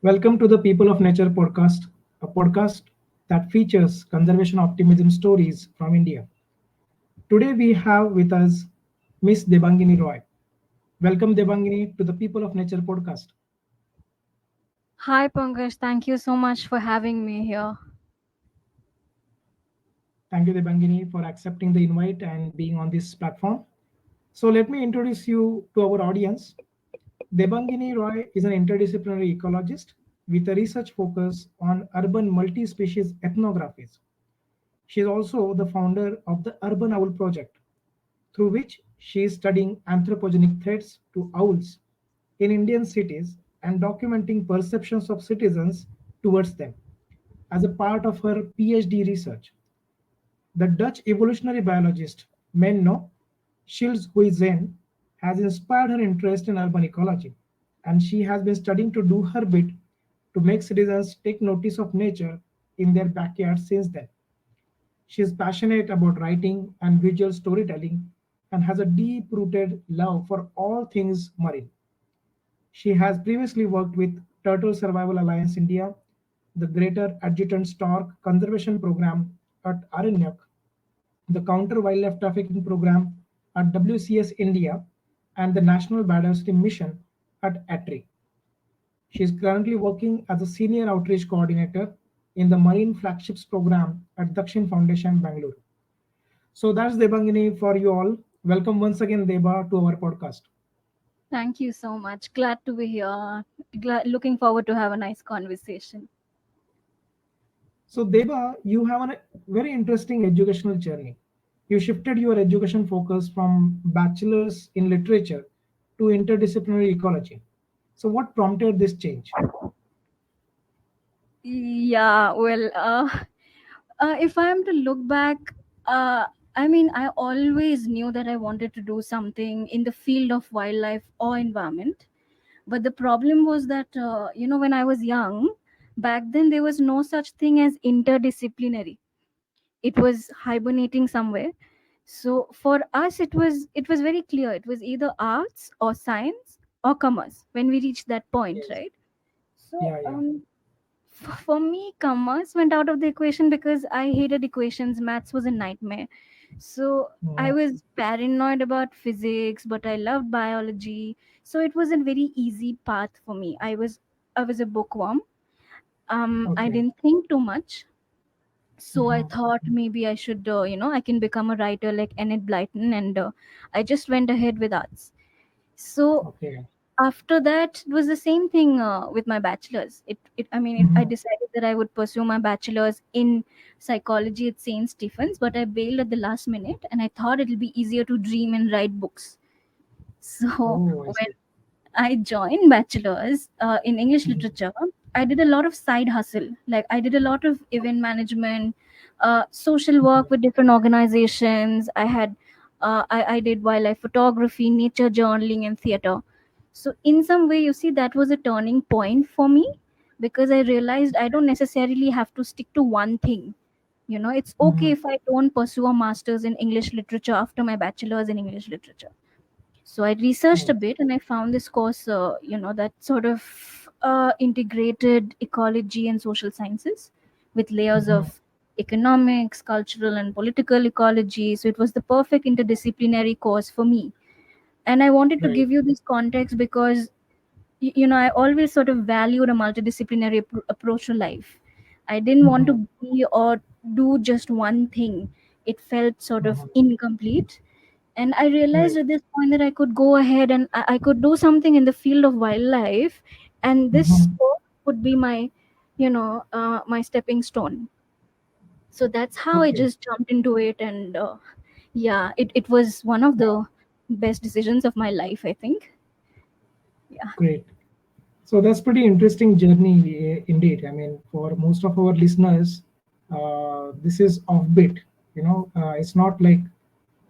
Welcome to the People of Nature podcast, a podcast that features conservation optimism stories from India. Today we have with us Miss Debangini Roy. Welcome Debangini to the People of Nature podcast. Hi, Pankaj. Thank you so much for having me here. Thank you Debangini for accepting the invite and being on this platform. So let me introduce you to our audience. Debangini Roy is an interdisciplinary ecologist with a research focus on urban multi-species ethnographies. She is also the founder of the Urban Owl Project, through which she is studying anthropogenic threats to owls in Indian cities and documenting perceptions of citizens towards them. As a part of her PhD research, the Dutch evolutionary biologist Menno Schildhuizen has inspired her interest in urban ecology, and she has been studying to do her bit to make citizens take notice of nature in their backyard since then. She is passionate about writing and visual storytelling and has a deep rooted love for all things marine. She has previously worked with Turtle Survival Alliance India, the Greater Adjutant Stork Conservation Program at Aranyak, the Counter Wildlife Trafficking Program at WCS India, and the National Biodiversity Mission at ATRI. She is currently working as a senior outreach coordinator in the Marine Flagships Program at Dakshin Foundation, Bangalore. So that's Debangini for you all. Welcome once again, Deba, to our podcast. Thank you so much. Glad to be here. Looking forward to have a nice conversation. So, Deba, you have a very interesting educational journey. You shifted your education focus from bachelor's in literature to interdisciplinary ecology. So, what prompted this change? Yeah, well, if I am to look back, uh, I always knew that I wanted to do something in the field of wildlife or environment. But the problem was that, when I was young, back then there was no such thing as interdisciplinary. It was hibernating somewhere. So for us it was very clear, it was either arts or science or commerce when we reached that point, Yes. right? So Yeah, yeah. for me, commerce went out of the equation because I hated equations. Maths was a nightmare. So I Mhm. was paranoid about physics, but I loved biology. So it was a very easy path for me. I was a bookworm. I Okay. didn't think too much. So I Mhm. thought maybe I should, I can become a writer like Enid Blyton, and I just went ahead with arts. So Okay. after that it was the same thing with my bachelor's. I Mhm. decided that I would pursue my bachelor's in psychology at St. Stephen's, but I bailed at the last minute, and I thought it'll be easier to dream and write books. So Oh, I when see. I joined bachelor's in English Mhm. literature, I did a lot of side hustle. Like I did a lot of event management, social work with different organizations. I did wildlife photography, nature journaling, and theater. So in some way, you see, that was a turning point for me because I realized I don't necessarily have to stick to one thing. It's okay Mhm. if I don't pursue a master's in English literature after my bachelor's in English literature. So I researched a Oh. bit and I found this course, that sort of integrated ecology and social sciences with layers Mhm. of economics, cultural, and political ecology. So it was the perfect interdisciplinary course for me. And I wanted to Right. give you this context because I always sort of valued a multidisciplinary approach to life. I didn't want to Mhm. be or do just one thing. It felt sort of Mhm. incomplete, and I realized Right. at this point that I could go ahead and I could do something in the field of wildlife, and this Mhm. course would be my my stepping stone. So that's how I Okay. just jumped into it, and yeah, it was one of Wow. the best decisions of my life, I think. Yeah. Great. So that's pretty interesting journey indeed. I mean, for most of our listeners, this is offbeat. It's not like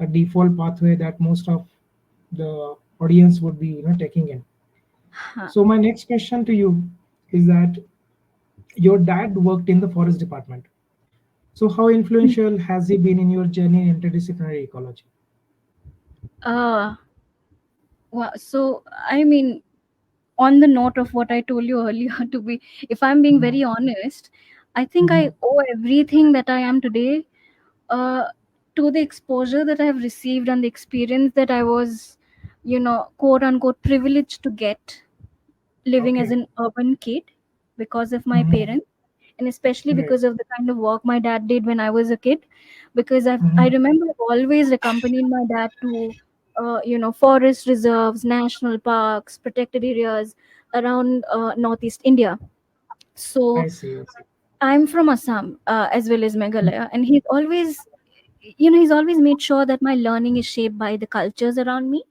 a default pathway that most of the audience would be, taking in. Huh. So my next question to you is that your dad worked in the forest department. So how influential has he been in your journey in interdisciplinary ecology? uh wow, so I mean, on the note of what I told you earlier, to be, if I'm being Mhm. very honest, I think I Mhm. owe everything that I am today uh, to the exposure that I have received and the experience that I was, quote unquote, privileged to get living as Okay. an urban kid because of my Mhm. parents, and especially Right. because of the kind of work my dad did when I was a kid. Because I Mhm. remember I've always accompanied my dad to, forest reserves, national parks, protected areas around Northeast India. So I see. I see. I'm from Assam, as well as Mhm. Meghalaya, and he's always made sure that my learning is shaped by the cultures around me.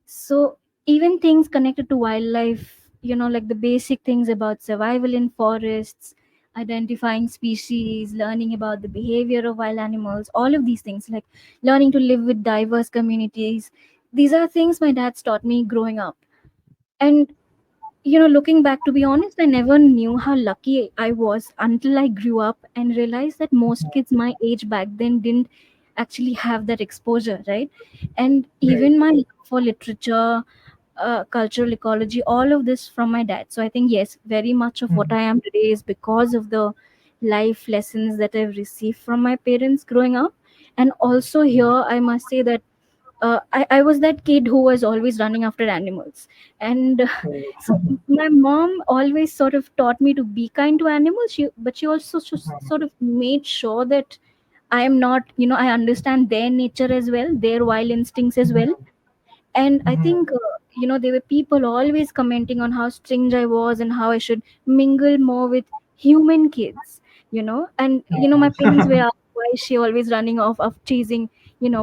So even things connected to wildlife, like the basic things about survival in forests, identifying species, learning about the behavior of wild animals, all of these things, like learning to live with diverse communities. These are things my dad's taught me growing up. And looking back, to be honest, I never knew how lucky I was until I grew up and realized that most kids my age back then didn't actually have that exposure, right? And Right. even my love for literature, cultural ecology, all of this from my dad. So I think, yes, very much of what Mhm. I am today is because of the life lessons that I've received from my parents growing up. And also, here, I must say that I was that kid who was always running after animals. And Oh. so my mom always sort of taught me to be kind to animals. But she also sort of made sure that I am not, I understand their nature as well, their wild instincts as well. Mhm. And I Mhm. think, there were people always commenting on how strange I was and how I should mingle more with human kids, and my parents were asked why is she always running off of chasing,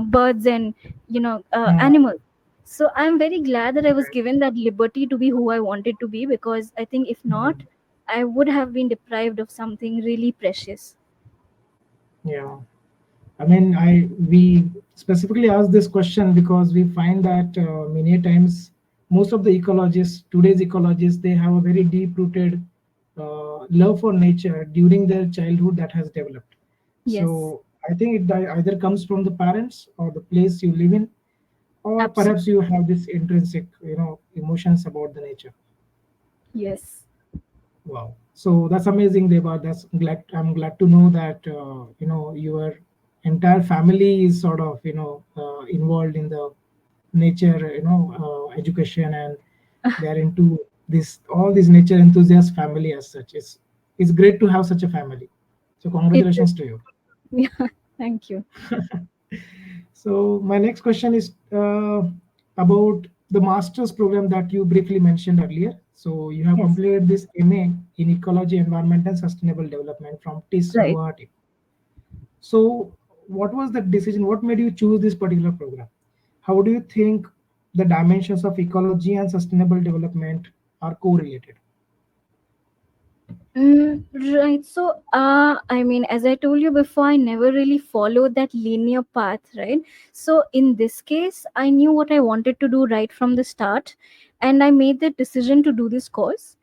birds and Mhm. animals. So I'm very glad that I was given that liberty to be who I wanted to be, because I think if not, Mhm. I would have been deprived of something really precious. Yeah. I mean, we specifically asked this question because we find that many times most of the ecologists, today's ecologists, they have a very deep-rooted love for nature during their childhood that has developed. Yes, So I think it either comes from the parents or the place you live in, or perhaps absolutely. you have this intrinsic, emotions about the nature. Yes. Wow. So that's amazing, Deva. I'm glad to know that your entire family is sort of involved in the nature education, and they are into this all this nature enthusiast family as such. It's great to have such a family. So It is. congratulations to you. Yeah, thank you. So my next question is about the master's program that you briefly mentioned earlier. So you have Yes. completed this MA in Ecology, Environment and Sustainable Development from TIS Right. Guwahati. So what was the decision? What made you choose this particular program? How do you think the dimensions of ecology and sustainable development are correlated? Right. So, I mean, as I told you before, I never really followed that linear path, right? So, in this case, I knew what I wanted to do right from the start, and I made the decision to do this course.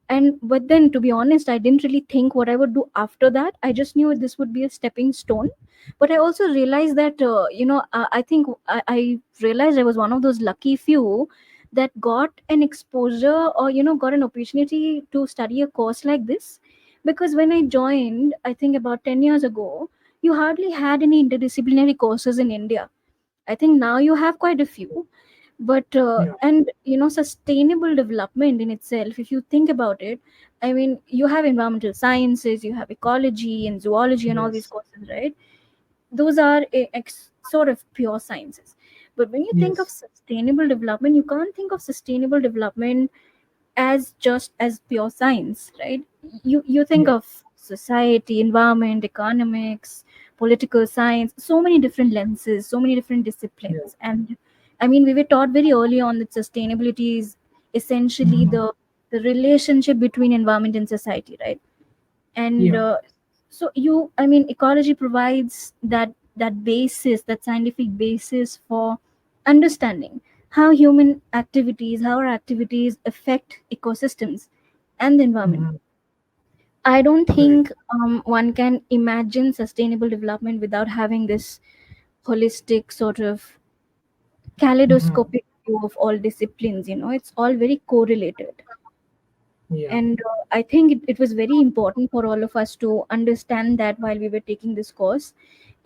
And but then, to be honest, I didn't really think what I would do after that. I just knew this would be a stepping stone. But I also realized that, I think I realized I was one of those lucky few that got an exposure, or got an opportunity to study a course like this. Because when I joined, I think about 10 years ago, you hardly had any interdisciplinary courses in India. I think now you have quite a few. But Yeah. and sustainable development in itself, if you think about it, I mean, you have environmental sciences, you have ecology and zoology and all these Yes. courses, right? Those are sort of pure sciences. But when you think of Yes. sustainable development, you can't think of sustainable development as just as pure science, right? You think Yeah. of society, environment, economics, political science, so many different lenses, so many different Yeah. disciplines. And I mean, we were taught very early on that sustainability is essentially Mhm. the relationship between environment and society, right? And Yeah. so I mean, ecology provides that basis, that scientific basis for understanding how human activities, how our activities affect ecosystems and the environment. Mhm. I don't Right. think one can imagine sustainable development without having this holistic sort of Mhm. kaleidoscopic view of all disciplines. It's all very correlated. Yeah. And I think it was very important for all of us to understand that while we were taking this course.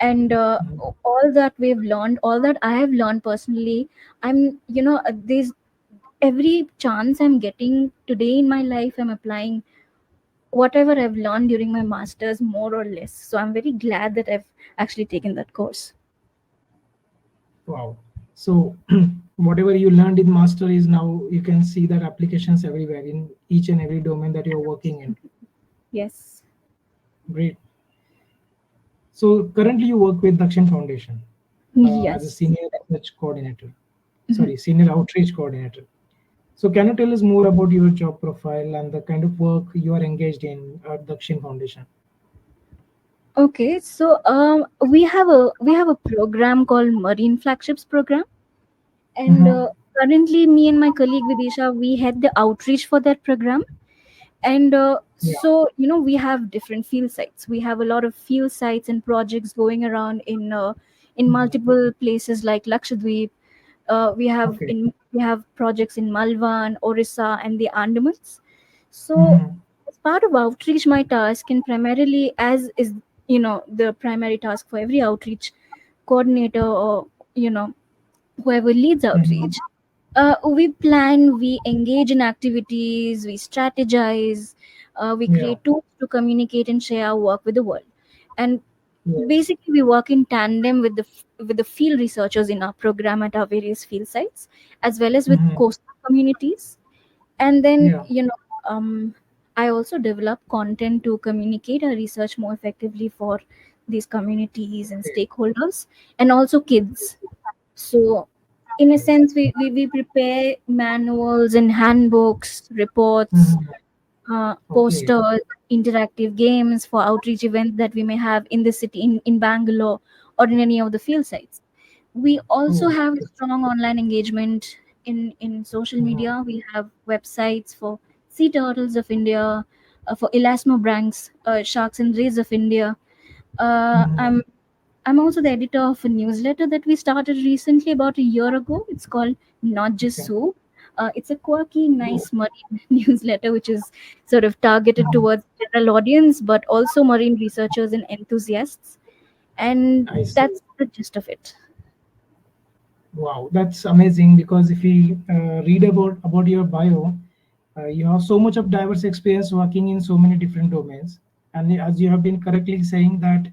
And Mhm. all that we've learned, all that I have learned personally, there's every chance I'm getting today in my life, I'm applying whatever I've learned during my masters, more or less. So I'm very glad that I've actually taken that course. Wow. So whatever you learned in master is now you can see that applications everywhere in each and every domain that you're working in. Yes. Great. So currently you work with Dakshin Foundation as a Yes. senior research coordinator. Mhm. Sorry, senior outreach coordinator. So can you tell us more about your job profile and the kind of work you are engaged in at Dakshin Foundation? Okay, so we have a program called Marine Flagships program, and Mm-hmm. currently me and my colleague Vidisha, we head the outreach for that program. And Yeah. so we have different field sites. We have a lot of field sites and projects going around in Mhm. multiple places like Lakshadweep. Okay. We have projects in Malvan, Orissa, and the Andamans. So Mm-hmm. as part of outreach, my task, and primarily as is the primary task for every outreach coordinator, or whoever leads Mm-hmm. outreach, we plan, we engage in activities, we strategize, we Yeah. create tools to communicate and share our work with the world. And Yes. basically, we work in tandem with the field researchers in our program at our various field sites, as well as with Mm-hmm. coastal communities. And then, Yeah. I also develop content to communicate our research more effectively for these communities and Great. stakeholders, and also kids. So, in a sense, we prepare manuals and handbooks, reports, Mm-hmm. Okay. posters, interactive games for outreach events that we may have in the city, in Bangalore, or in any of the field sites. We also Oh. have strong online engagement in social Mm-hmm. media. We have websites for Sea Turtles of India, for Elasmobranchs, Sharks and Rays of India. Uh, Mm-hmm. I'm I'm also the editor of a newsletter that we started recently about a year ago. It's called Not Just Okay. Soup. It's a quirky, Oh. nice marine newsletter which is sort of targeted Mhm. towards general audience, but also marine researchers and enthusiasts. And I see. that's the gist of it. Wow, that's amazing because if we read about your bio, you have so much of diverse experience working in so many different domains. And as you have been correctly saying that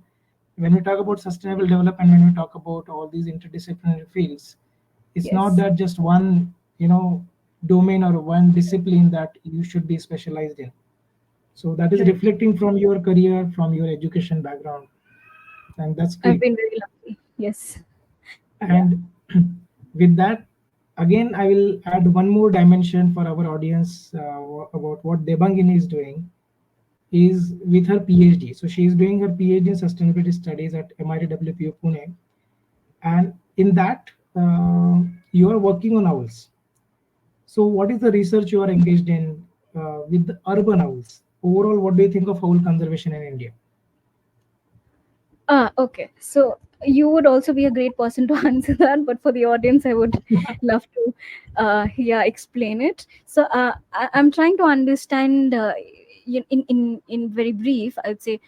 when we talk about sustainable development, when we talk about all these interdisciplinary fields, it's not Yes, that just one, domain or one discipline that you should be specialized in. So that is right. reflecting from your career, from your education background, and that's I've great. been very lucky. Yes. Yeah. And with that, again, I will add one more dimension for our audience about what Debangini is doing is with her PhD. So she is doing her PhD in sustainability studies at MIT-WPU Pune. And in that, you are working on owls. So what is the research you are engaged in with the urban owls? Overall, what do you think of owl conservation in India? Okay. So you would also be a great person to answer that, but for the audience, I would love to, yeah, explain it. So I'm trying to understand, in very brief, I would say,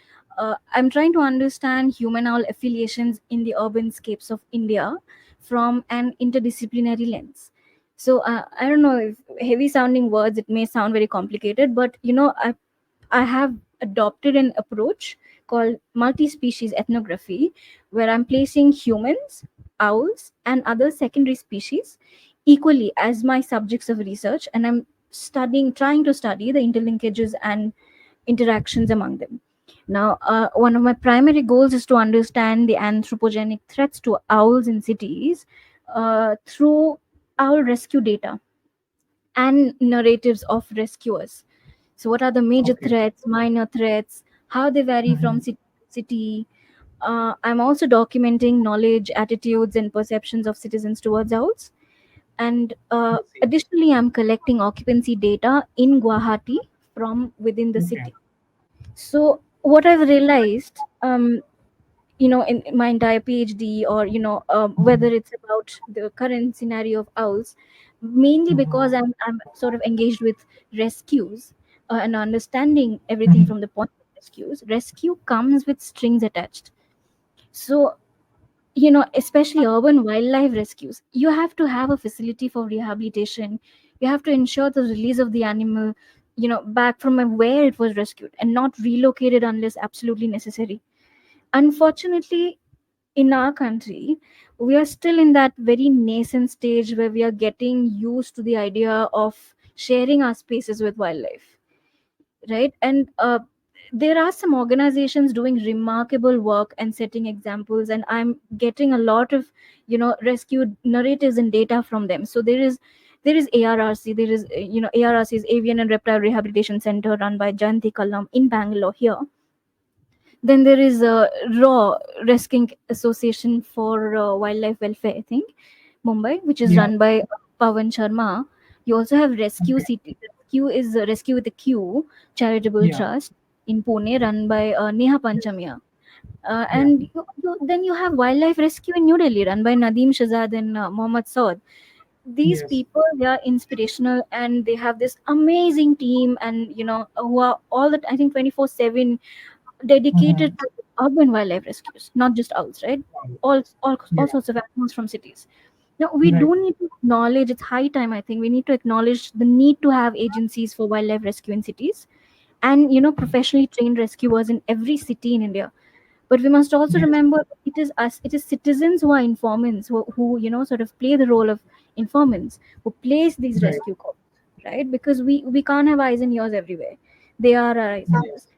I'm trying to understand human owl affiliations in the urban scapes of India from an interdisciplinary lens. So I don't know if heavy sounding words, it may sound very complicated, but I have adopted an approach called multi species ethnography, where I'm placing humans, owls, and other secondary species equally as my subjects of research, and I'm trying to study the interlinkages and interactions among them. Now, one of my primary goals is to understand the anthropogenic threats to owls in cities through owl rescue data and narratives of rescuers. So, what are the major Okay. threats, minor threats, how they vary from Mhm. city to city? I'm also documenting knowledge, attitudes, and perceptions of citizens towards owls. And I see. additionally, I'm collecting occupancy data in Guwahati from within the Okay. city. So, what I've realized, in my entire PhD, or whether it's about the current scenario of owls, mainly because Mhm. I'm sort of engaged with rescues, and understanding everything Mhm. from the point of rescues. Rescue comes with strings attached. So, especially urban wildlife rescues, you have to have a facility for rehabilitation. You have to ensure the release of the animal, back from where it was rescued, and not relocated unless absolutely necessary. Unfortunately, in our country, we are still in that very nascent stage where we are getting used to the idea of sharing our spaces with wildlife, right? And there are some organizations doing remarkable work and setting examples, and I'm getting a lot of rescue narratives and data from them. So there is ARRC, there is ARRC's Avian and Reptile Rehabilitation Center, run by Jayanti Kallam in Bangalore here. Then there is a Raw Rescuing Association for Wildlife Welfare, I think, Mumbai, which is Yeah. run by Pawan Sharma. You also have Rescue Okay. City. Rescue is Rescue with a Q Charitable Yeah. Trust in Pune, run by Neha Panchamia. Yeah. And then you have Wildlife Rescue in New Delhi, run by Nadeem Shazad and Mohammad Saud. These Yes. people, they are inspirational, and they have this amazing team, and who are all that, I think, 24/7 dedicated Mhm. to urban wildlife rescues, not just owls, right? All Yeah. sorts of animals from cities. Now, we Right. do need to acknowledge, it's high time, I think, we need to acknowledge the need to have agencies for wildlife rescue in cities, and professionally trained rescuers in every city in India. But we must also Yes. remember, it is citizens who are informants, who sort of play the role of informants, who place these Right. rescue calls, right? Because we can't have eyes and ears everywhere. They are our eyes and ears. Yes.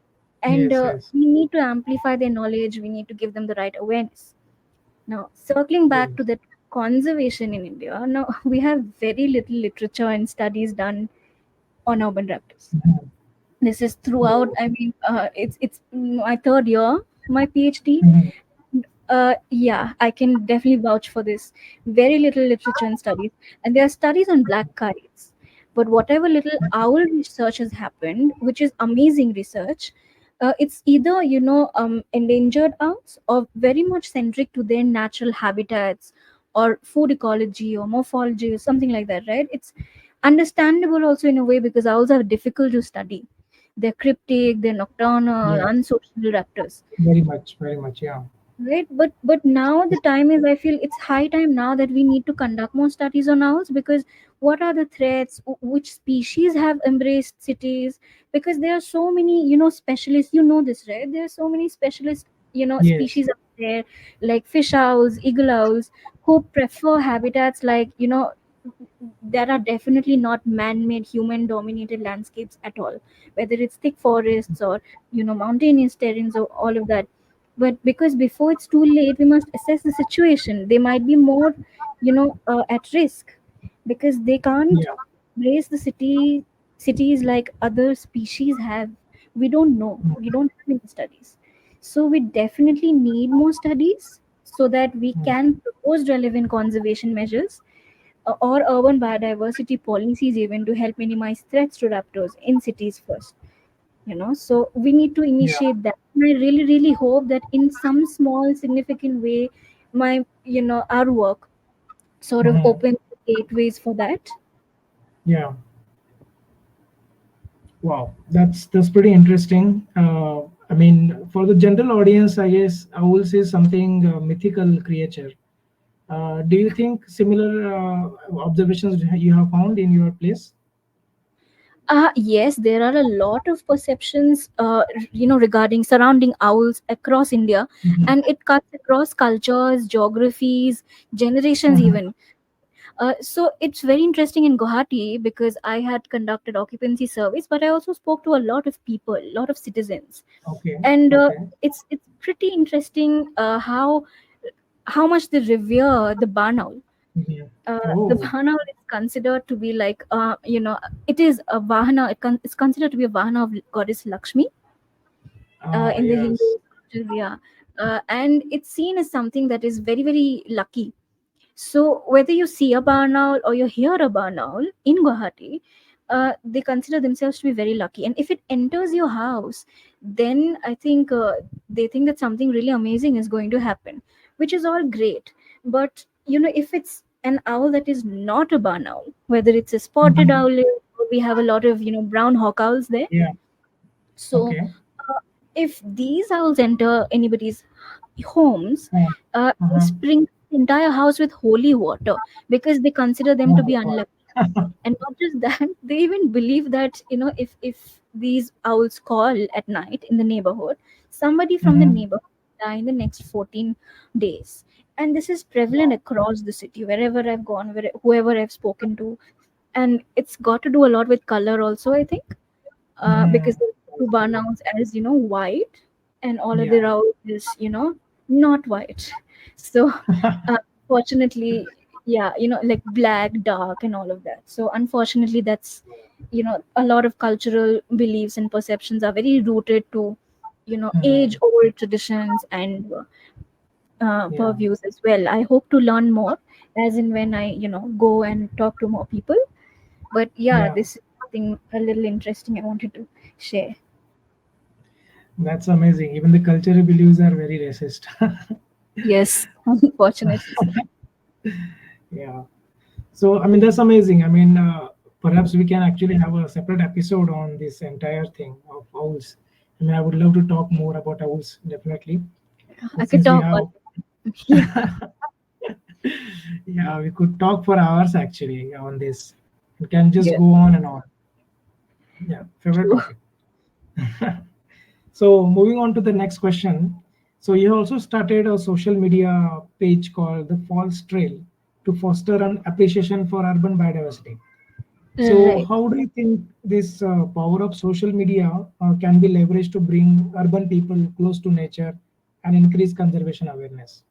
And Yes. Yes. we need to amplify their knowledge, we need to give them the right awareness. Now, circling back to Yes. that conservation in India, now we have very little literature and studies done on urban raptors. Mhm. This is throughout, Oh. I mean, it's my third year, my PhD. Mhm. Yeah, I can definitely vouch for this. Very little literature and studies, and there are studies on black kites. But whatever little owl research has happened, which is amazing research, it's either endangered owls, or very much centric to their natural habitats, or food ecology, or morphology, or something like that. Right? It's understandable also in a way, because owls are difficult to study. They're cryptic, they're nocturnal, Yeah. unsocial raptors, Very much. Very much. Yeah. right? But now the time is, I feel it's high time now that we need to conduct more studies on owls, because what are the threats, which species have embraced cities? Because there are so many specialists, this, right? There are so many specialist Yes. species out there, like fish owls, eagle owls, who prefer habitats like that are definitely not man-made, human-dominated landscapes at all, whether it's thick forests, or mountainous terrains, or all of that. But because before it's too late, we must assess the situation. They might be more at risk, because they can't Yeah. raise the cities like other species have. We don't know, we don't have any studies. So we definitely need more studies, so that we Mhm. can propose relevant conservation measures, or urban biodiversity policies, even to help minimize threats to raptors in cities first. So we need to Yeah. initiate that, and I really really hope that in some small significant way, my our work sort of Mhm. opens the gateways for that. Yeah. Wow. That's pretty interesting. I mean, for the general audience, I guess owls is something mythical creature. Do you think similar observations you have found in your place? Yes, there are a lot of perceptions, regarding surrounding owls across India, Mhm. and it cuts across cultures, geographies, generations, Mhm. even. So it's very interesting in Guwahati, because I had conducted occupancy surveys, but I also spoke to a lot of people, a lot of citizens, Okay. and Okay. it's pretty interesting, how much they revere the barn owl. Mhm. The Oh. Vahana is considered to be like, it is a Vahana, it's considered to be a Vahana of goddess Lakshmi, Ah, in the Hindu yes. scriptures, yeah. And it's seen as something that is very, very lucky. So whether you see a barn owl or you hear a barn owl in Guwahati, they consider themselves to be very lucky. And if it enters your house, then I think they think that something really amazing is going to happen, which is all great. But if it's an owl that is not a barn owl, whether it's a spotted Mhm. owl, or we have a lot of brown hawk owls there. Yeah. So Okay. uh, if these owls enter anybody's homes, Uh, they uh-huh. sprinkle the entire house with holy water, because they consider them Oh to my be God. unlucky. And not just that, they even believe that if these owls call at night in the neighborhood, somebody from the Mhm. neighborhood will die in the next 14 days. And this is prevalent Wow. across the city, wherever I've gone, whoever I've spoken to. And it's got to do a lot with color also, I think, Mm. because the two barn owls as white, and all other Yeah. owls is not white. So fortunately, yeah, like black, dark, and all of that. So unfortunately, that's a lot of cultural beliefs and perceptions are very rooted to age Mm. old traditions and Yeah. purviews as well. I hope to learn more as in when I go and talk to more people. But yeah, Yeah. this is something a little interesting I wanted to share. That's amazing. Even the cultural beliefs are very racist. Yes, unfortunately. Yeah. So, I mean, that's amazing. I mean, perhaps we can actually have a separate episode on this entire thing of owls. I mean, I would love to talk more about owls, definitely. I But could since we talk all. have, Yeah. yeah, we could talk for hours actually on this. It can just Yeah, go on and on. Yeah, favorite true. topic. So, moving on to the next question. So, you also started a social media page called the Falls Trail to foster an appreciation for urban biodiversity. So, Right. how do you think this power of social media can be leveraged to bring urban people close to nature and increase conservation awareness?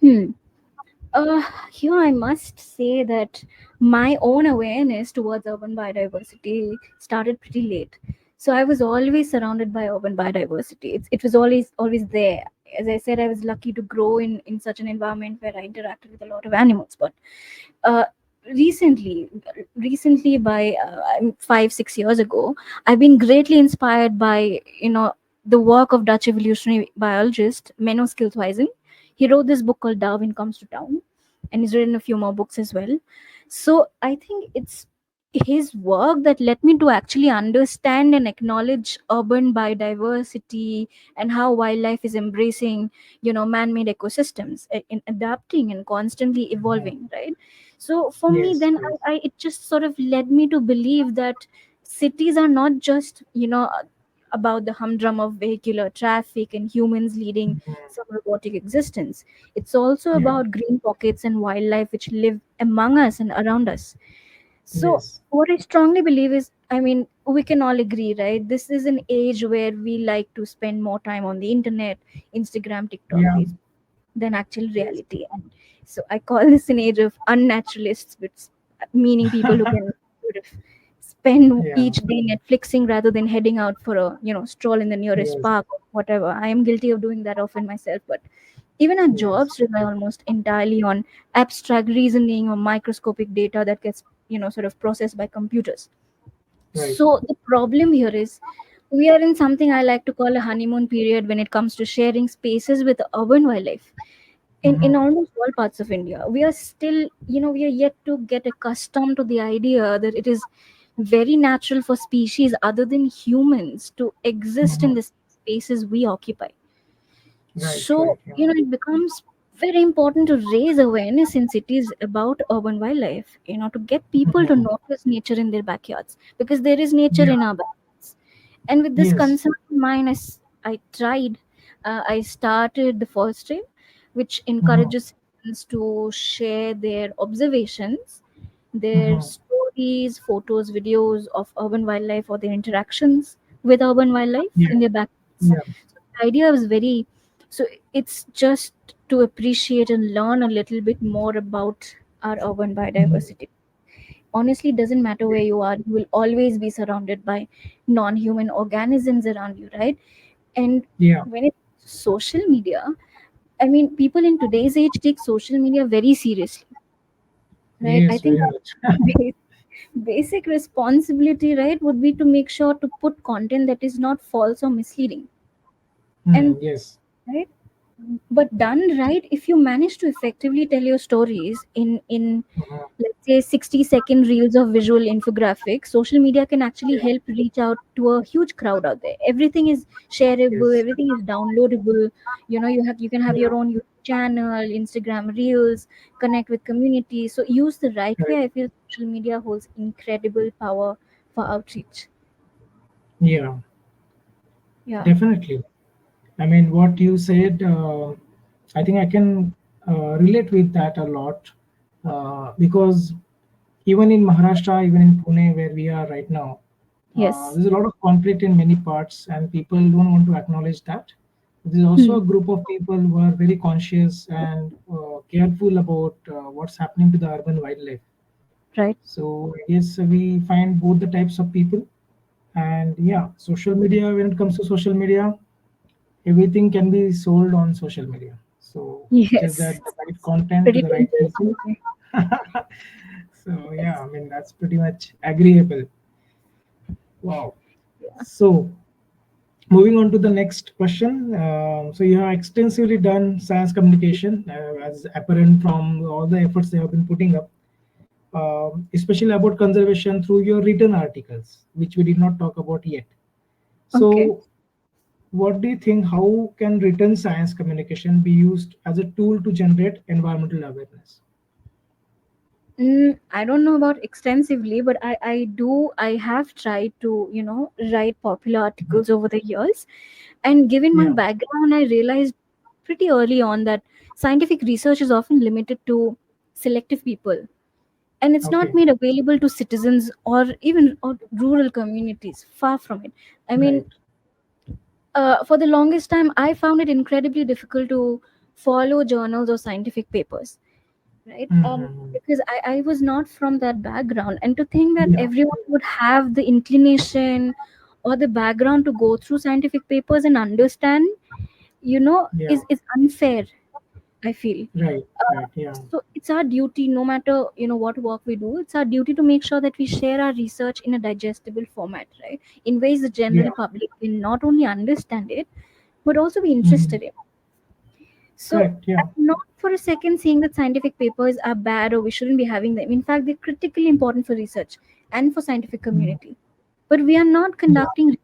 Hmm. Here I must say that my own awareness towards urban biodiversity started pretty late. So I was always surrounded by urban biodiversity. It was always there. As I said, I was lucky to grow in such an environment where I interacted with a lot of animals. But uh, recently by 5-6 years ago, I've been greatly inspired by the work of Dutch evolutionary biologist Menno Skilswijzen. He wrote this book called Darwin Comes to Town, and he's written a few more books as well. So I think it's his work that led me to actually understand and acknowledge urban biodiversity, and how wildlife is embracing man-made ecosystems, in adapting and constantly Mhm. evolving, right? So for me, Yes, then yes. I it just sort of led me to believe that cities are not just about the humdrum of vehicular traffic and humans leading Mhm. some robotic existence. It's also Yeah, about green pockets and wildlife which live among us and around us. So yes. what I strongly believe is, I mean, we can all agree, right? This is an age where we like to spend more time on the internet, Instagram, TikTok, Yeah, Facebook, than actual yes. reality. And so I call this an age of unnaturalists, which meaning people who can sort of spend Yeah, each day Netflixing rather than heading out for a stroll in the nearest yes, park or whatever. I am guilty of doing that often myself, but even our yes. jobs rely almost entirely on abstract reasoning or microscopic data that gets sort of processed by computers. Right. So the problem here is, we are in something I like to call a honeymoon period when it comes to sharing spaces with urban wildlife in Mhm. almost all parts of India. We are still, we are yet to get accustomed to the idea that it is very natural for species other than humans to exist in Mhm. the spaces we occupy. Right, So, right. Yeah. it becomes very important to raise awareness in cities about urban wildlife, to get people to Mhm. notice nature in their backyards, because there is nature Yeah. in our backyards. And with this Yes. concern in mind, I started the Forest Trail, which Mhm. encourages citizens to share their observations, their Mhm. stories, photos, videos of urban wildlife, or their interactions with urban wildlife Yeah. in their backyards. Yeah. So the idea was very, so it's just to appreciate and learn a little bit more about our urban Mhm. biodiversity. Honestly, it doesn't matter where you are, you will always be surrounded by non-human organisms around you, right? And Yeah. when it's social media, I mean, people in today's age take social media very seriously, right? I Yes, think very much. basic responsibility, right, would be to make sure to put content that is not false or misleading. And Yes. right, but done right, if you manage to effectively tell your stories in Mhm. let's say 60-second reels of visual infographics, social media can actually Yeah. help reach out to a huge crowd out there. Everything is shareable, Yes. everything is downloadable. You can have your Yeah. own YouTube channel, Instagram reels, connect with community. So use the right Right. way. I feel social media holds incredible power for outreach. Yeah. Yeah. Definitely. I mean, what you said, I think I can relate with that a lot because even in Maharashtra, even in Pune, where we are right now, Yes. there's a lot of conflict in many parts, and people don't want to acknowledge that. There's also Hmm. a group of people who are very conscious and careful about what's happening to the urban wildlife. Right. So I guess we find both the types of people. And yeah, social media, when it comes to social media, everything can be sold on social media. So just that Yes. the right content to Pretty the right dangerous people. in So Yes. yeah, I mean that's pretty much agreeable. Wow. Yeah. So moving on to the next question. So you have extensively done science communication, as apparent from all the efforts they have been putting up, especially about conservation through your written articles, which we did not talk about yet. Okay. So what do you think? How can written science communication be used as a tool to generate environmental awareness? I don't know about extensively, but I have tried to, write popular Mhm. articles over the years. And given my Yeah. background, I realized pretty early on that scientific research is often limited to selective people. And it's not Okay. made available to citizens or rural communities. Far from it. I mean, Right. for the longest time, I found it incredibly difficult to follow journals or scientific papers, right? Mm-hmm. Because I was not from that background, and to think that Yeah. everyone would have the inclination or the background to go through scientific papers and understand, Yeah. is unfair, I feel. Right. Right. Yeah. So it's our duty, no matter what work we do, it's our duty to make sure that we share our research in a digestible format, right, in ways the Yeah. general public can not only understand it but also be Mhm. interested in. So Correct. Yeah. I'm not for a second saying that scientific papers are bad or we shouldn't be having them. In fact, they're critically important for research and for scientific Mhm. community. But we are not Yeah. conducting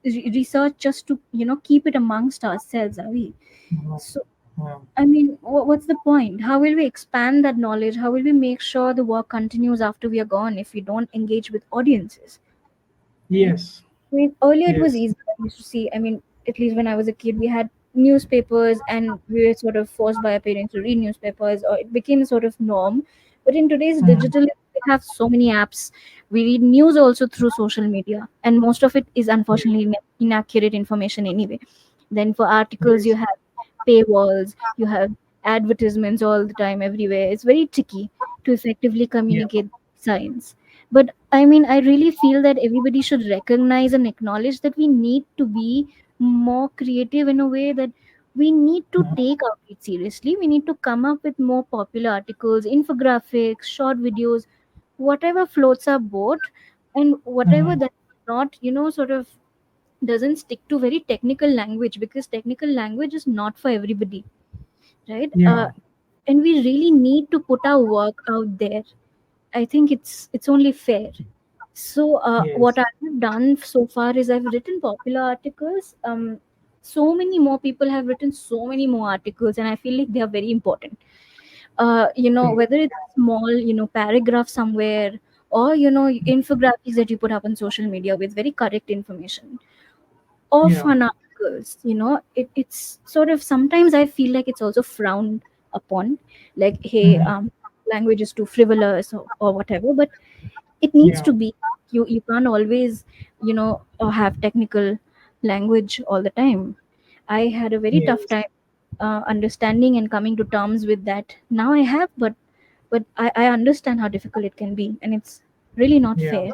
research just to keep it amongst ourselves, are we? Mhm. So Yeah. I mean, what's the point? How will we expand that knowledge? How will we make sure the work continues after we are gone if we don't engage with audiences? Right? Yes. I mean, earlier it was Yes. easy. I used to see, I mean, at least when I was a kid, we had newspapers and we were sort of forced by our parents to read newspapers, or it became a sort of norm. But in today's Mhm. digital, we have so many apps. We read news also through social media, and most of it is Yeah. unfortunately inaccurate information anyway. Then for articles, you Yes. have paywalls, you have advertisements all the time everywhere. It's very tricky to effectively Yeah. communicate science. But I mean, I really feel that everybody should recognize and acknowledge that we need to be more creative in a way that we need to Mhm. take outreach seriously. We need to come up with more popular articles, infographics, short videos, whatever floats our boat, and whatever Mhm. that not, sort of doesn't stick to very technical language, because technical language is not for everybody, right? Yeah. And we really need to put our work out there. I think it's only fair. So what Yes. I've done so far is I've written popular articles. So many more people have written so many more articles, and I feel like they are very important. Great. Whether it's small, paragraph somewhere, or infographics that you put up on social media with very correct information, or Yeah. fun articles. It's sort of, sometimes I feel like it's also frowned upon, like, hey, Mhm. language is too frivolous, or whatever. But it needs Yeah. to be. You can't always have technical language all the time. I had a very tough Yes. time understanding and coming to terms with that. Now I have, but I understand how difficult it can be, and it's really not Yeah. fair.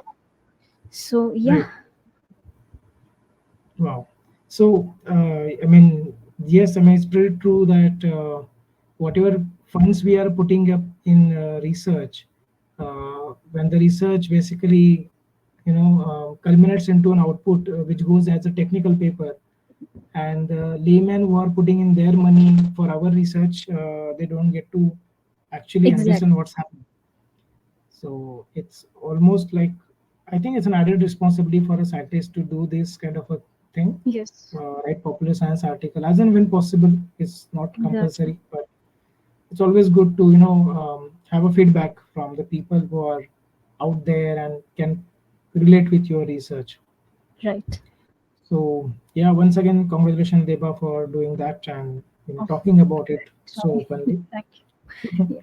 So yeah. Right. Wow. So, I mean, yes, I mean, it's pretty true that whatever funds we are putting up in research, when the research basically culminates into an output which goes as a technical paper, and the laymen who are putting in their money for our research, they don't get to actually Exactly. understand what's happening. So it's almost like, I think it's an added responsibility for a scientist to do this kind of a thing, Yes. write popular science article as and when possible. It's not Exactly. compulsory, but it's always good to have a feedback from the people who are out there and can relate with your research. Right. So yeah, once again, congratulations, Deba, for doing that and Oh, talking about it so sorry. openly. Thank you. Yeah.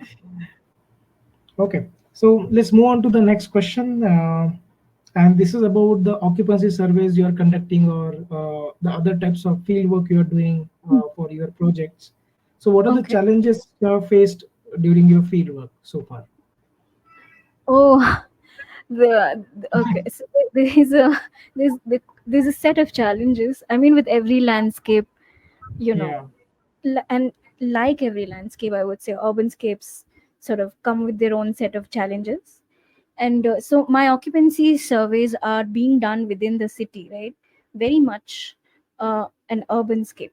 Okay, so let's move on to the next question. And this is about the occupancy surveys you are conducting, or the other types of field work you are doing for your projects. So, what are the Okay. challenges you have faced during your field work so far? Oh, okay. So there's a there's a set of challenges. I mean, with every landscape, you know, Yeah, and like every landscape, I would say urbanscapes sort of come with their own set of challenges. And so my occupancy surveys are being done within the city, right? Very much an urbanscape,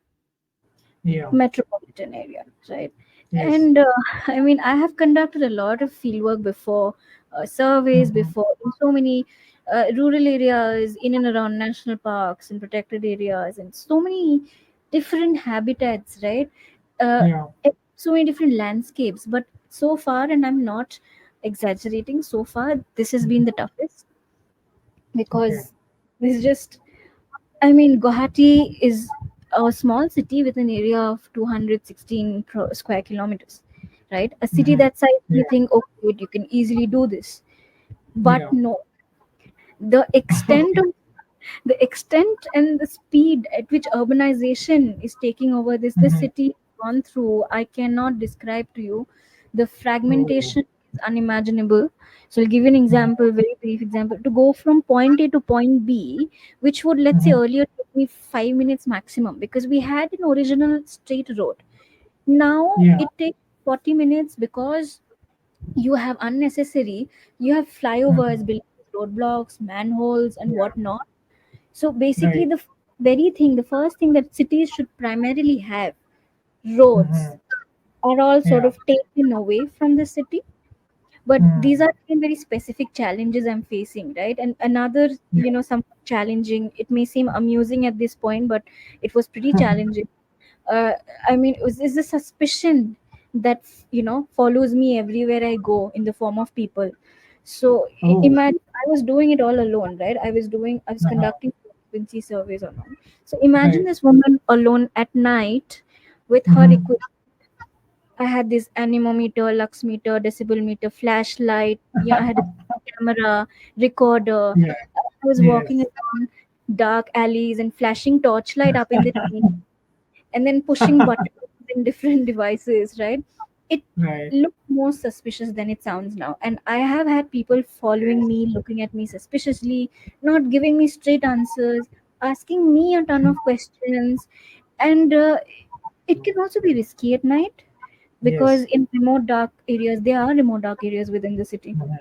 yeah, metropolitan area, right? yes. And I mean, I have conducted a lot of fieldwork before, surveys Mm-hmm. before in so many rural areas, in and around national parks and protected areas, and so many different habitats, right? uh, Yeah, so many different landscapes. But so far, and I'm not exaggerating, so far this has been the mhm, toughest, okay. because this is just, I mean, Guwahati is a small city with an area of 216 square kilometers, right? A city Mm-hmm. that size, you Yeah, think, okay, you can easily do this. But yeah. no, the extent Okay. of the extent and the speed at which urbanization is taking over this Mm-hmm. city gone through, I cannot describe to you. The Oh. fragmentation is unimaginable. So I'll give you an Mm-hmm. example, very brief example. To go from point A to point B, which would, let's say, Mm-hmm. earlier take me 5 minutes maximum, because we had an original straight road. Now Yeah. it takes 40 minutes, because you have unnecessary, you have flyovers, Mm-hmm. buildings, roadblocks, manholes, and Yeah. whatnot. So basically, Right. the very thing, the first thing that cities should primarily have, roads, Mm-hmm. are all sort Yeah. of taken away from the city. But these Mm. are again very specific challenges I'm facing, right? And another, Yeah. some challenging, it may seem amusing at this point, but it was pretty challenging. uh, I mean, is the suspicion that follows me everywhere I go in the form of people. So Oh. imagine I was doing it all alone, right? I was Uh-huh. conducting frequency surveys alone. So imagine Right. this woman alone at night with her Mm-hmm. equipment. I had this anemometer, lux meter, decibel meter, flashlight. I had a camera, recorder. Yeah. I was walking Yes. around dark alleys and flashing torchlight up in the trees, and then pushing buttons in different devices, right? It Right. looked more suspicious than it sounds now. And I have had people following Yes. me, looking at me suspiciously, not giving me straight answers, asking me a ton of questions. And it can also be risky at night, because Yes. in remote dark areas, there are remote dark areas within the city. Mhm.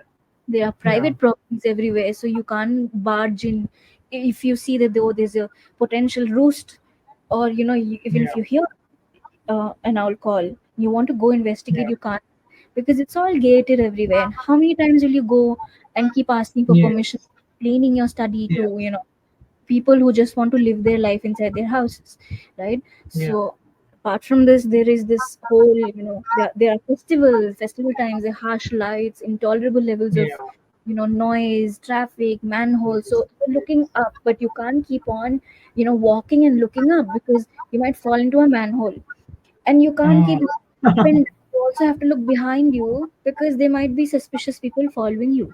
There are Yeah. private properties everywhere, so you can't barge in. If you see that there's a potential roost, or even if Yeah. you hear an owl call, you want to go investigate, Yeah. you can't, because it's all gated everywhere. And how many times will you go and keep asking for permission, Yes. explaining your study Yeah. to people who just want to live their life inside their houses, right? Yeah. So apart from this, there is this whole, there are festival times, the harsh lights, intolerable levels of Yeah. noise, traffic, manholes. Yes. So you're looking up, but you can't keep on walking and looking up, because you might fall into a manhole. And you can't Oh. keep looking up and down. You also have to look behind you, because there might be suspicious people following you.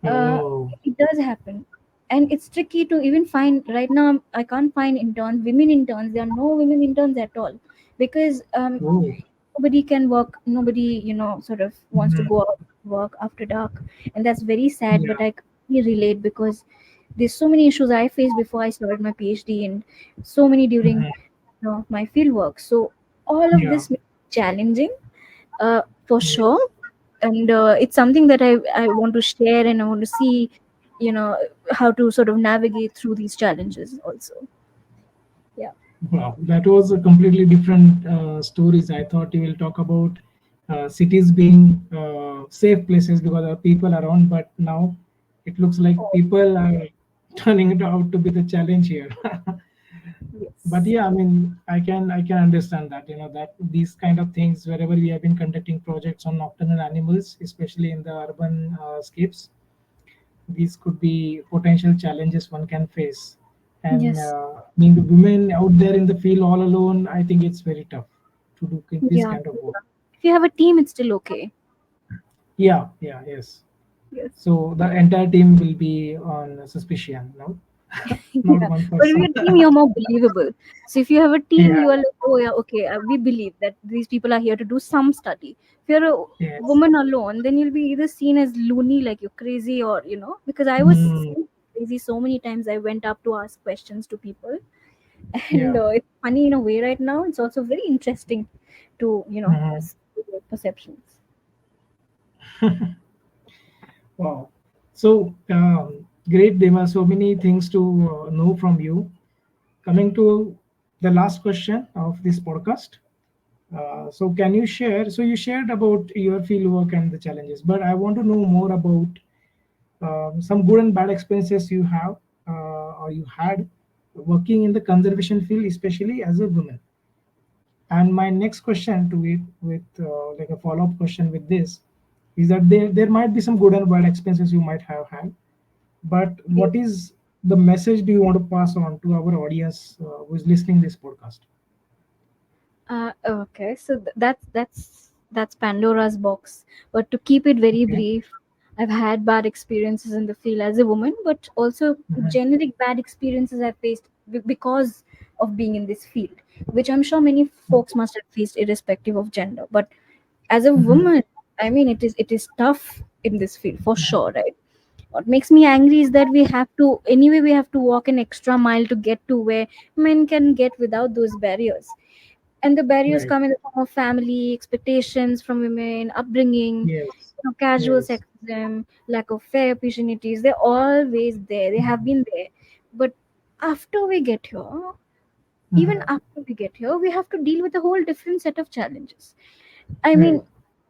uh, Oh. it does happen. And it's tricky to even find. Right now, I can't find interns, women interns. There are no women interns at all, because Oh. nobody can work, nobody sort of wants to Mhm. go out work after dark. And that's very sad, Yeah. but I can relate, because there's so many issues I faced before I started my PhD, and so many during Mhm. my field work. So all of Yeah. this makes it challenging, for Yes. sure. And it's something that I want to share, and I want to see, you know, how to sort of navigate through these challenges also. Yeah. Wow, that was a completely different stories. I thought you will talk about cities being safe places because there are people around, but now it looks like Oh, people are turning it out to be the challenge here. But yes. yeah, I mean, I can understand that, that these kind of things, wherever we have been conducting projects on nocturnal animals, especially in the urban scapes, these could be potential challenges one can face. And Yes. being the women out there in the field all alone, I think it's very tough to do this Yeah. kind of work. If you have a team, it's still okay. Yeah, yeah, yes. Yes. So the entire team will be on suspicion, no? Not Yeah. one But if person. you're a team, you're more believable. So if you have a team, Yeah, you are like, oh yeah, okay, we believe that these people are here to do some study. If you're a yes. woman alone, then you'll be either seen as loony, like you're crazy, or because I was Mm, seen crazy so many times. I went up to ask questions to people, and yeah. it's funny in a way. Right now, it's also very interesting to Mhm. see their perceptions. Wow. So great, Dema. So many things to know from you. Coming to the last question of this podcast. So can you share? So you shared about your field work and the challenges, but I want to know more about some good and bad experiences you have or you had working in the conservation field, especially as a woman. And my next question to it, with like a follow-up question with this, is that there might be some good and bad experiences you might have had, but what is the message do you want to pass on to our audience who is listening this podcast? Okay, so that's Pandora's box. But to keep it very Okay. brief, I've had bad experiences in the field as a woman, but also Mhm. generic bad experiences I've faced because of being in this field, which I'm sure many folks must have faced irrespective of gender. But as a Mhm. woman, I mean, it is tough in this field for sure, right? What makes me angry is that we have to walk an extra mile to get to where men can get without those barriers. And the barriers Right. come in the form of family expectations from women, upbringing, Yes. casual Yes. sexism, lack of fair opportunities. They're always there, they have been there. But after we get here, even Mhm. after we get here, we have to deal with a whole different set of challenges. I Right. mean,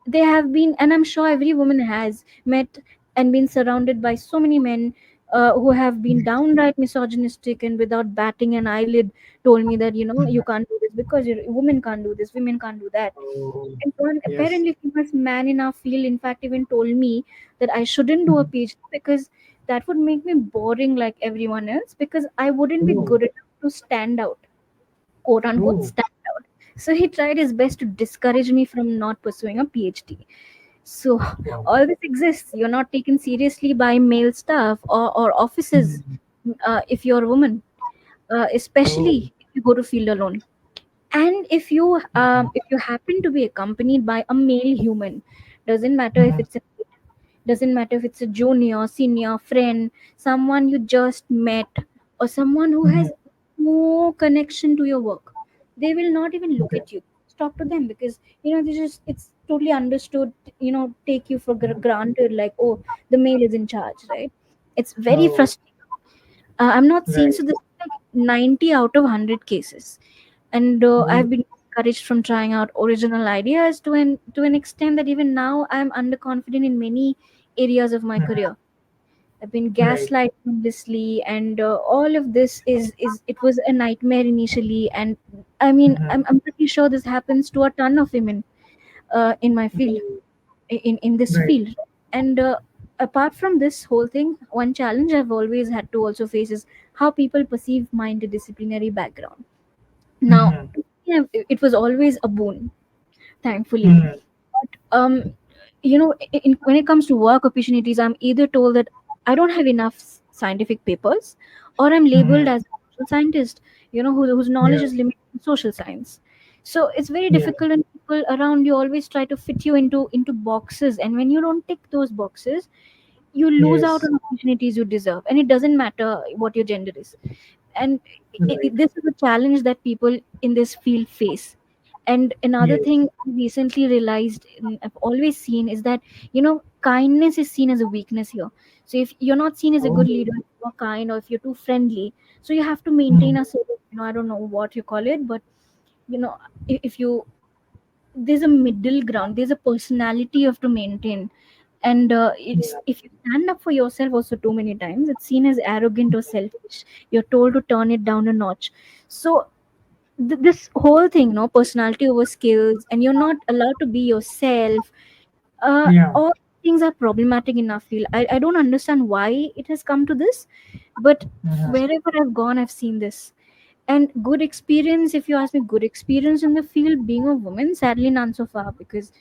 they have been, and I'm sure every woman has met and been surrounded by so many men who have been Yes. downright misogynistic and without batting an eyelid told me that you Mhm. can't do this because women can't do this, women can't do that. Oh, And one yes. apparently famous man in our field, in fact, even told me that I shouldn't do a Mhm. PhD because that would make me boring like everyone else because I wouldn't be Oh, good enough to stand out, quote unquote, oh, stand out. So he tried his best to discourage me from not pursuing a PhD. So wow. all this exists. You're not taken seriously by male staff or offices Mhm. if you're a woman, Oh, especially if you go to field alone. And mhm. if you happen to be accompanied by a male human, doesn't matter if Mhm. it's a doesn't matter if it's a junior, senior, friend, someone you just met, or someone who Mhm. has no connection to your work. They will not even look Okay. at you. Talk to them because they just it's totally understood. Take you for granted, like, oh, the male is in charge, right? It's very Oh, frustrating. I'm not seeing, right. so this is like 90 out of 100 cases, and Oh, I've been encouraged from trying out original ideas to an extent that even now I'm underconfident in many areas of my mhm. career. I've been Right. gaslighted endlessly, and all of this is it was a nightmare initially. And I mean, Mhm. I'm pretty sure this happens to a ton of women in my field, Oh, in this right. field. And apart from this whole thing, one challenge I've always had to also face is how people perceive my interdisciplinary background. Now, Mhm. it was always a boon, thankfully. Mhm. But when it comes to work opportunities, I'm either told that I don't have enough scientific papers, or I'm labeled Mhm. as a social scientist, whose knowledge Yeah. is limited to social science. So it's very Yeah. difficult, and people around you always try to fit you into boxes. And when you don't tick those boxes, you lose out Yes. on opportunities you deserve. And it doesn't matter what your gender is. And Right. this is a challenge that people in this field face. And another Yes. thing I recently realized, I've always seen, is that, kindness is seen as a weakness here. So if you're not seen as a Oh. good leader, if you're kind, or if you're too friendly, so you have to maintain Mm. a sort of, I don't know what you call it, but you know, if you, there's a middle ground, there's a personality you have to maintain. And it's, Yeah. if you stand up for yourself also too many times, it's seen as arrogant or selfish. You're told to turn it down a notch. So this whole thing, no, personality over skills, and you're not allowed to be yourself. Yeah. All things are problematic enough. Feel I don't understand why it has come to this, but Mhm. wherever I've gone, I've seen this. And good experience, if you ask me, good experience in the field, being a woman, sadly none so far. Because,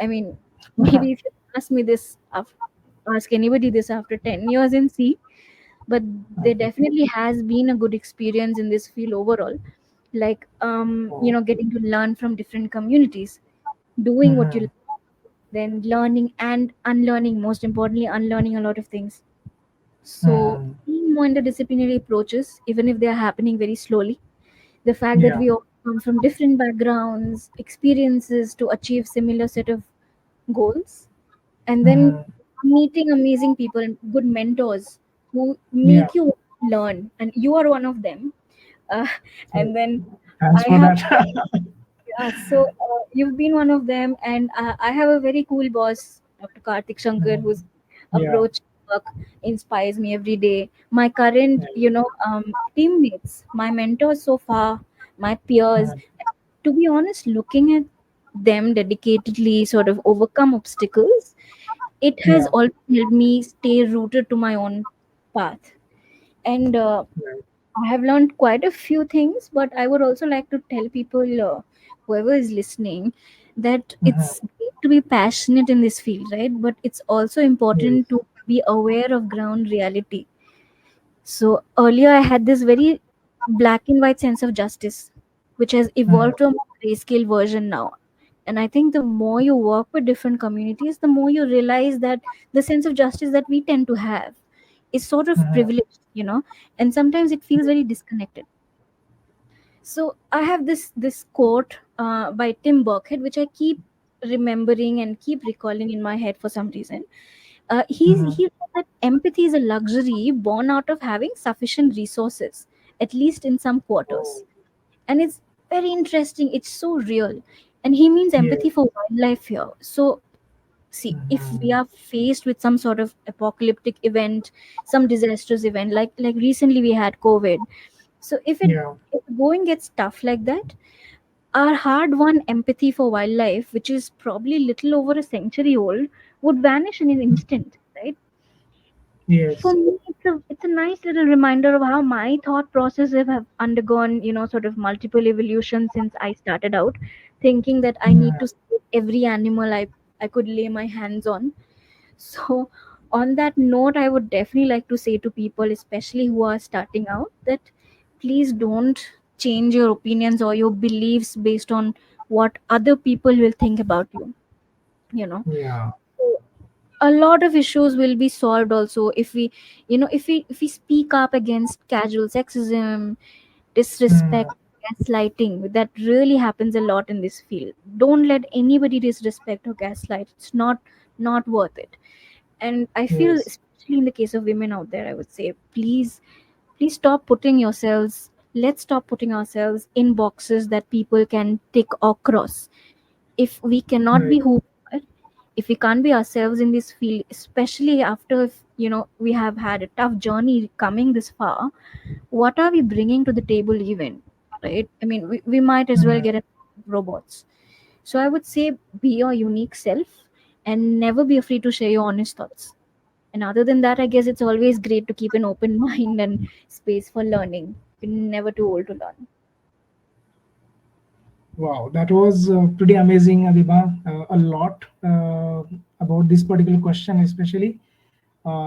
I mean, maybe if you ask me this, ask anybody this after 10 years and see, but there Okay. definitely has been a good experience in this field overall. Like, Oh. getting to learn from different communities, doing what you Mhm. love, then learning and unlearning, most importantly unlearning a lot of things. So Mhm. being more interdisciplinary approaches, even if they are happening very slowly, the fact that Yeah. we all come from different backgrounds, experiences to achieve similar set of goals, and then Mhm. meeting amazing people and good mentors who Yeah. make you learn, and you are one of them. uh, So and then thanks I for have, that. yeah, so you've been one of them, and I have a very cool boss, Dr. Karthik Shankar, Mhm. whose Yeah. approach to work inspires me every day. My current, teammates, my mentors so far, my peers. Mhm. To be honest, looking at them dedicatedly sort of overcome obstacles, it has Yeah. also helped me stay rooted to my own path. And Right. I have learned quite a few things, but I would also like to tell people, whoever is listening, that Mhm. it's great to be passionate in this field, right? But it's also important Yes. to be aware of ground reality. So earlier, I had this very black and white sense of justice, which has Mhm. evolved to a more grayscale version now. And I think the more you work with different communities, the more you realize that the sense of justice that we tend to have is sort of Mhm. privileged, and sometimes it feels very disconnected. So I have this quote by Tim Burkhead, which I keep remembering and keep recalling in my head for some reason. He Mhm. said that empathy is a luxury born out of having sufficient resources, at least in some Oh. quarters. And it's very interesting. It's so real. And he means Yes. empathy for wildlife here. So see, if we Mhm. are faced with some sort of apocalyptic event, some disastrous event, like recently we had COVID. So Yeah. if the going gets tough like that, our hard won empathy for wildlife, which is probably little over a century old, would vanish in an instant, right? For Yes. me, it's a nice little reminder of how my thought processes have undergone, sort of multiple evolutions since I started out, thinking that I need Mhm. to save every animal I could lay my hands on. So, on that note, I would definitely like to say to people, especially who are starting out, that please don't change your opinions or your beliefs based on what other people will think about you. You know, Yeah. So, a lot of issues will be solved also if we, if we speak up against casual sexism, Mhm. disrespect, gaslighting. That really happens a lot in this field. Don't let anybody disrespect or gaslight. It's not worth it. And I feel, Yes. especially in the case of women out there, I would say, please stop putting yourselves, let's stop putting ourselves in boxes that people can tick or cross. If we cannot Right. be who we are, if we can't be ourselves in this field, especially after, if, we have had a tough journey coming this far, what are we bringing to the table even, right? I mean, we might as well Mhm. get robots. So I would say, be your unique self and never be afraid to share your honest thoughts. And other than that, I guess it's always great to keep an open mind and space for learning. You're never too old to learn. Wow, that was pretty amazing, Adiba. A lot about this particular question, especially.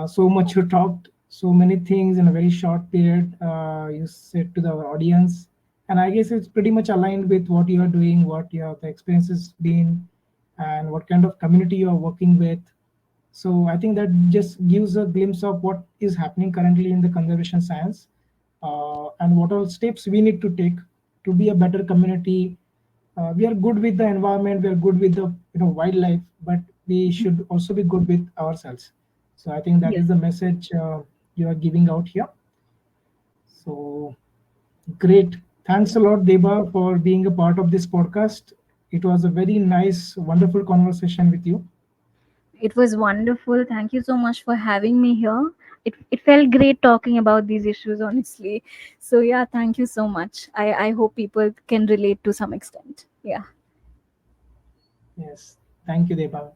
So much you talked, so many things in a very short period. You said to the audience, and I guess it's pretty much aligned with what you are doing, what your the experience has been, and what kind of community you are working with. So I think that just gives a glimpse of what is happening currently in the conservation science, and what all steps we need to take to be a better community, we are good with the environment, we are good with the wildlife, but we should also be good with ourselves. So I think that Yes. is the message you are giving out here. So great. Thanks a lot, Deba, for being a part of this podcast. It was a very nice, wonderful conversation with you. It was wonderful. Thank you so much for having me here. It felt great talking about these issues, honestly. So, yeah, thank you so much. I hope people can relate to some extent. Yeah. Yes. Thank you, Deba.